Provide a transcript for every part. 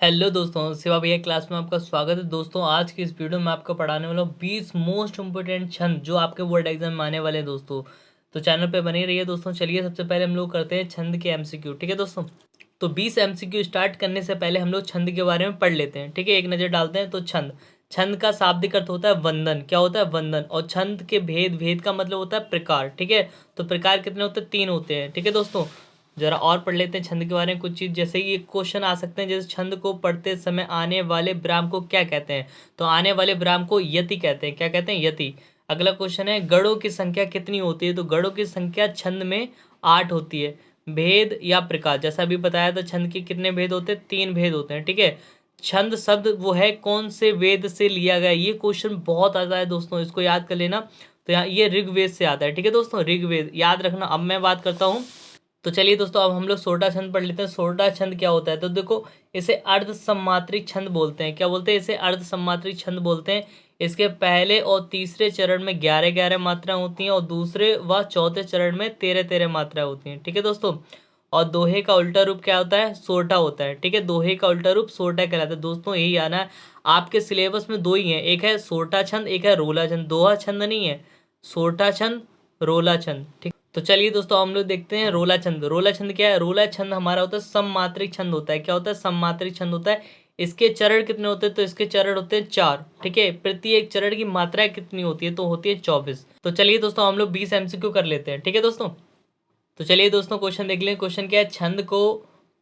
Hello दोस्तों, शिवा भैया class में आपका स्वागत है। दोस्तों आज की इस वीडियो में आपको पढ़ाने वाला हूँ 20 मोस्ट इम्पोर्टेंट छंद जो आपके बोर्ड एग्जाम में आने वाले हैं दोस्तों। तो चैनल पे बने रहिए दोस्तों। चलिए सबसे पहले हम लोग करते हैं छंद के एमसीक्यू। ठीक है दोस्तों, तो 20 एमसीक्यू स्टार्ट करने से पहले हम लोग छंद के बारे में पढ़ लेते हैं। ठीक है, एक नज़र डालते हैं। तो छंद, छंद का शाब्दिक अर्थ होता है वंदन। क्या होता है? वंदन। और छंद के भेद, भेद का मतलब होता है प्रकार। ठीक है, तो प्रकार कितने होते हैं? 3 होते हैं। ठीक है दोस्तों, जरा और पढ़ लेते हैं छंद के बारे में कुछ चीज। जैसे ये क्वेश्चन आ सकते हैं, जैसे छंद को पढ़ते समय आने वाले विराम को क्या कहते हैं? तो आने वाले विराम को यति कहते हैं। क्या कहते हैं? यति। अगला क्वेश्चन है, गढ़ों की संख्या कितनी होती है? तो गढ़ों की संख्या छंद में 8 होती है। भेद या प्रकार, जैसा अभी बताया था, छंद के कितने भेद होते हैं? 3 भेद होते हैं। ठीक है, छंद शब्द वो है कौन से वेद से लिया गया? ये क्वेश्चन बहुत आता है दोस्तों, इसको याद कर लेना। तो यहाँ ये ऋग्वेद से आता है। ठीक है दोस्तों, ऋग्वेद याद रखना। अब मैं बात करता हूँ। तो चलिए दोस्तों, अब हम लोग सोरठा छंद पढ़ लेते हैं। सोरठा छंद क्या होता है? तो देखो, इसे अर्ध सम्मात्रिक छंद बोलते हैं। क्या बोलते हैं? इसे अर्ध सम्मात्रिक छंद बोलते हैं। इसके पहले और तीसरे चरण में 11-11 मात्राएं होती हैं और दूसरे व चौथे चरण में 13-13 मात्राएं होती हैं। ठीक है दोस्तों, और दोहे का उल्टा रूप क्या होता है? सोरठा होता है। ठीक है, दोहे का उल्टा रूप सोरठा कहलाता है। दोस्तों यही आना है आपके सिलेबस में। दो ही है, एक है सोरठा छंद, एक है रोला छंद। दोहा छंद नहीं है, सोरठा छंद, रोला छंद। ठीक, तो चलिए दोस्तों हम लोग देखते हैं रोला छंद। रोला छंद क्या है? रोला छंद हमारा होता है सममात्रिक छंद होता है। क्या होता है? सममात्रिक छंद होता है। इसके चरण कितने होते हैं? तो इसके चरण होते हैं 4। ठीक है, प्रत्येक चरण की मात्राएं कितनी होती है? तो होती है 24। तो चलिए दोस्तों हम लोग 20 एमसीक्यू कर लेते हैं। ठीक है दोस्तों, तो चलिए दोस्तों क्वेश्चन देख लें। क्वेश्चन क्या है? छंद को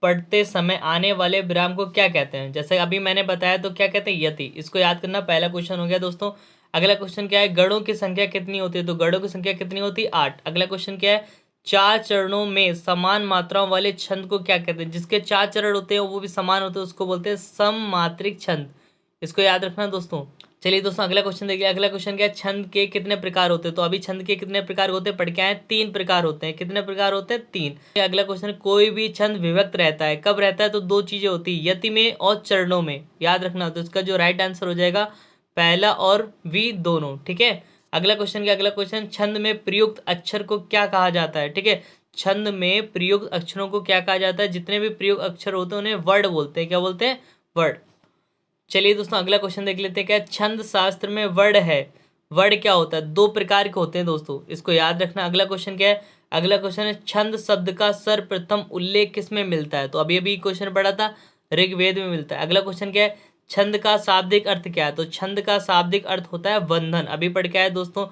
पढ़ते समय आने वाले विराम को क्या कहते हैं? जैसे अभी मैंने बताया, तो क्या कहते हैं? यति। इसको याद करना, पहला क्वेश्चन हो गया दोस्तों। अगला क्वेश्चन क्या है? गढ़ों की संख्या कितनी होती है? तो गढ़ों की संख्या कितनी होती है? 8। अगला क्वेश्चन क्या है? 4 चरणों में समान मात्राओं वाले छंद को क्या कहते हैं? जिसके 4 चरण होते हैं वो भी समान होते हैं, उसको बोलते हैं सममात्रिक छंद। इसको याद रखना दोस्तों। चलिए दोस्तों अगला क्वेश्चन देखिए। अगला क्वेश्चन क्या है? छंद के कितने प्रकार होते हैं? तो अभी छंद के कितने प्रकार होते हैं पढ़ के आए? 3 प्रकार होते हैं। कितने प्रकार होते हैं? 3। अगला क्वेश्चन, कोई भी छंद विभक्त रहता है, कब रहता है? तो 2 चीजें होती है, यति में और चरणों में। याद रखना। तो इसका जो राइट आंसर हो जाएगा पहला और वी दोनों। ठीक है, अगला क्वेश्चन क्या? अगला क्वेश्चन, छंद में प्रयुक्त अक्षर को क्या कहा जाता है? ठीक है, छंद में प्रयुक्त अक्षरों को क्या कहा जाता है? जितने भी प्रयुक्त अक्षर होते हैं उन्हें वर्ड बोलते हैं। क्या बोलते हैं? वर्ड। चलिए दोस्तों अगला क्वेश्चन देख लेते हैं। क्या छंद शास्त्र में वर्ड है? वर्ड क्या होता है? 2 प्रकार के होते हैं दोस्तों, इसको याद रखना। अगला क्वेश्चन क्या है? अगला क्वेश्चन है, छंद शब्द का सर्वप्रथम उल्लेख किस में मिलता है? तो अभी अभी क्वेश्चन पढ़ा था, ऋग्वेद में मिलता है। अगला क्वेश्चन क्या है? छंद का शाब्दिक अर्थ क्या है? तो छंद का शाब्दिक अर्थ होता है बंधन। अभी पढ़ के आए दोस्तों।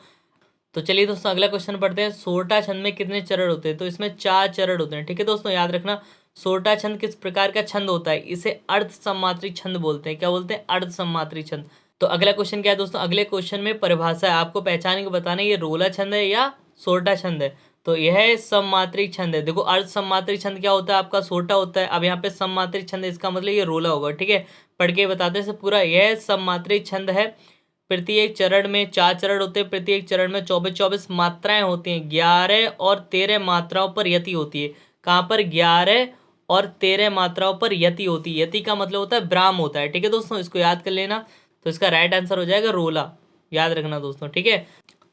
तो चलिए दोस्तों अगला क्वेश्चन पढ़ते हैं। सोरठा छंद में कितने चरण होते हैं? तो इसमें 4 चरण होते हैं। ठीक है दोस्तों, याद रखना। सोरठा छंद किस प्रकार का छंद होता है? इसे अर्ध सम्मात्रिक छंद बोलते हैं। क्या बोलते हैं? अर्ध सम्मात्रिक छंद। तो अगला क्वेश्चन क्या है दोस्तों? अगले क्वेश्चन में परिभाषा है, आपको पहचान के बताना है ये रोला छंद है या सोरठा छंद है। तो यह सम्मात्रिक छंद है। देखो, अर्ध सम्मात्रिक छंद क्या होता है? आपका सोरठा होता है। अब यहाँ पे सम्मात्रिक छंद है, इसका मतलब ये रोला होगा। ठीक है, पढ़ के बताते हैं पूरा। यह सम्मात्रिक छंद है। प्रत्येक चरण में 4 चरण होते हैं। प्रत्येक चरण में 24-24 मात्राएं होती हैं। 11 और 13 मात्राओं पर यति होती है। कहाँ पर? 11 और 13 मात्राओं पर यति होती है। यति का मतलब होता है ब्राह्म होता है। ठीक है दोस्तों, इसको याद कर लेना। तो इसका राइट आंसर हो जाएगा रोला। याद रखना दोस्तों। ठीक है,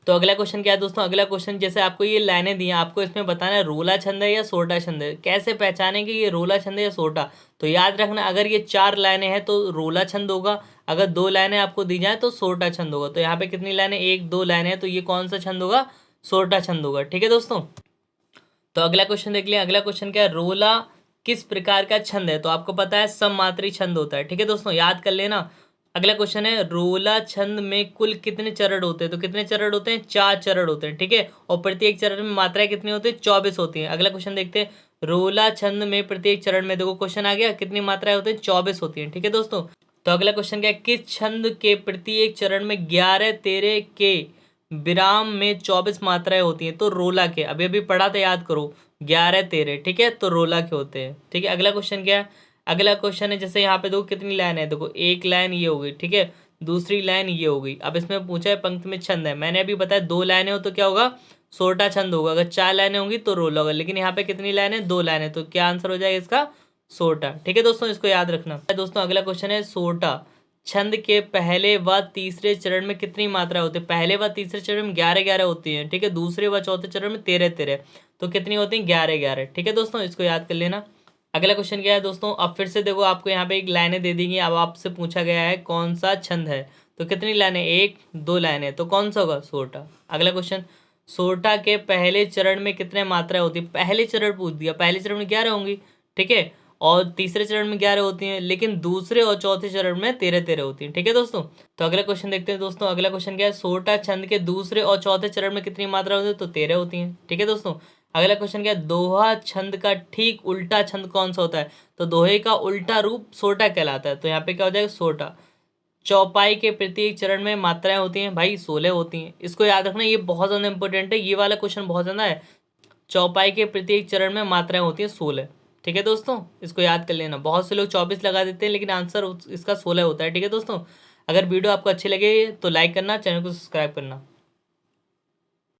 तो अगला क्वेश्चन क्या है दोस्तों? अगला क्वेश्चन, जैसे आपको ये लाइनें दी हैं, आपको इसमें बताना है रोला छंद है या सोरठा छंद है। कैसे पहचानेंगे ये रोला छंद है या सोरठा? तो याद रखना, अगर ये 4 लाइनें हैं तो रोला छंद होगा। अगर 2 लाइनें आपको दी जाए तो सोरठा छंद होगा। तो यहाँ पे कितनी लाइनें? 1 2 लाइनें हैं, तो ये कौन सा छंद होगा? सोरठा छंद होगा। ठीक है दोस्तों, तो अगला क्वेश्चन देख लिया। अगला क्वेश्चन क्या है? रोला किस प्रकार का छंद है? तो आपको पता है सममात्री छंद होता है। ठीक है दोस्तों, याद कर लेना। अगला क्वेश्चन है, रोला छंद में कुल कितने चरण होते हैं? तो कितने चरण होते हैं? 4 चरण होते हैं। ठीक है, और प्रत्येक चरण में मात्राएं कितनी होती है? 24 होती हैं। अगला क्वेश्चन देखते हैं। रोला छंद में प्रत्येक चरण में, देखो क्वेश्चन आ गया, कितनी मात्राएं होती हैं? 24 होती हैं। ठीक है दोस्तों, तो अगला क्वेश्चन क्या है? किस छंद के प्रत्येक चरण में 11-13 के विराम में 24 मात्राएं होती हैं? तो रोला के। अभी अभी पढ़ा था, याद करो। 11-13। ठीक है, तो रोला के होते हैं। ठीक है, अगला क्वेश्चन क्या है? अगला क्वेश्चन है, जैसे यहाँ पे देखो कितनी लाइन है। देखो, एक लाइन ये हो गई। ठीक है, दूसरी लाइन ये हो गई। अब इसमें पूछा है पंक्ति में छंद है। मैंने अभी बताया 2 लाइनें हो तो क्या होगा? सोरठा छंद होगा। अगर 4 लाइनें होंगी तो रोला होगा। लेकिन यहाँ पे कितनी लाइन है? 2 लाइनें। तो क्या आंसर हो जाएगा इसका? सोरठा। ठीक है दोस्तों, इसको याद रखना। दोस्तों अगला क्वेश्चन है, सोरठा छंद के पहले व तीसरे चरण में कितनी मात्रा होती है? पहले व तीसरे चरण में 11-11 होती है। ठीक है, दूसरे व चौथे चरण में 13-13। तो कितनी होती है? 11-11। ठीक है दोस्तों, इसको याद कर लेना। अगला क्वेश्चन क्या है दोस्तों, अब फिर से देखो आपको यहाँ पे एक लाइनें दे देंगी। अब आपसे पूछा गया है कौन सा छंद है, तो कितनी लाइनें, एक दो लाइनें, तो कौन सा होगा, सोरठा। अगला क्वेश्चन, सोरठा के पहले चरण में कितने मात्राएं होती है, पहले चरण पूछ दिया, पहले चरण में 11 होंगी, ठीक है, और तीसरे चरण में 11 होती हैं, लेकिन दूसरे और चौथे चरण में 13-13 होती हैं, ठीक है दोस्तों। तो अगला क्वेश्चन देखते हैं दोस्तों। अगला क्वेश्चन क्या है, सोरठा छंद के दूसरे और चौथे चरण में कितनी मात्रा होती है, तो 13 होती हैं, ठीक है दोस्तों। अगला क्वेश्चन क्या है, दोहा छंद का ठीक उल्टा छंद कौन सा होता है, तो दोहे का उल्टा रूप सोरठा कहलाता है। तो यहाँ पे क्या हो जाएगा, सोरठा। चौपाई के प्रत्येक चरण में मात्राएं होती हैं, भाई 16 होती हैं, इसको याद रखना, ये बहुत ज्यादा इंपॉर्टेंट है, ये वाला क्वेश्चन बहुत ज्यादा है। चौपाई के प्रत्येक चरण में मात्राएं होती हैं 16, ठीक है दोस्तों, इसको याद कर लेना। बहुत से लोग 24 लगा देते हैं, लेकिन आंसर इसका 16 होता है, ठीक है दोस्तों। अगर वीडियो आपको अच्छी लगे तो लाइक करना, चैनल को सब्सक्राइब करना।